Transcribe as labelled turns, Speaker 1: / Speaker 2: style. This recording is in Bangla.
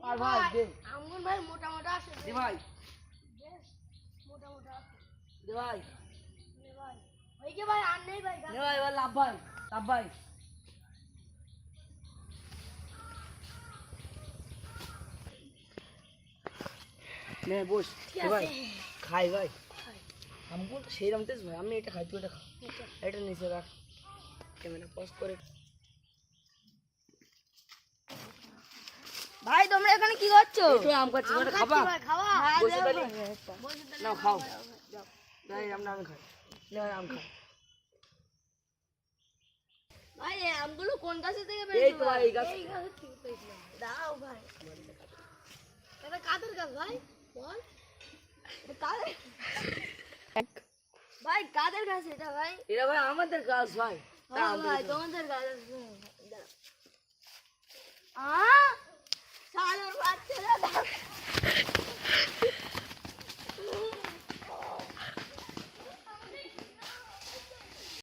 Speaker 1: আর ভাই দে
Speaker 2: আঙ্গুর ভাই মোটা মোটা আছে
Speaker 1: দে ভাই
Speaker 2: মোটা মোটা আছে
Speaker 1: দে ভাই
Speaker 2: নে ভাই ওই যে ভাই আর নেই ভাই
Speaker 1: নে ভাই এবার লাভ ভাই লাভ ভাই নে বস দে ভাই খাই ভাই আমগুলো তো সেই রকম ভাই আমি এটা খাই তুই এটা খা এটা নিচে রাখ ক্যামেরা পজ করে
Speaker 2: ভাই তোমরা এখানে কি করছো
Speaker 1: তুই আম খাচ্ছিস ওটা খাবা
Speaker 2: খাওয়া
Speaker 1: বসে তালি নাও খাও ভাই আম না আমি খাই নে ভাই আম খাই
Speaker 2: ভাই এই আমগুলো কোন গাছ থেকে
Speaker 1: এই তো ভাই এই গাছ
Speaker 2: এই গাছ থেকে পেয়েছিলাম দাও ভাই এটা কাদের গাছ ভাই বল এটা কাদের ভাই কাদের গাছ এটা ভাই
Speaker 1: এরা ভাই আমাদের গাছ ভাই
Speaker 2: হ্যাঁ ভাই তোমাদের গাছ আছে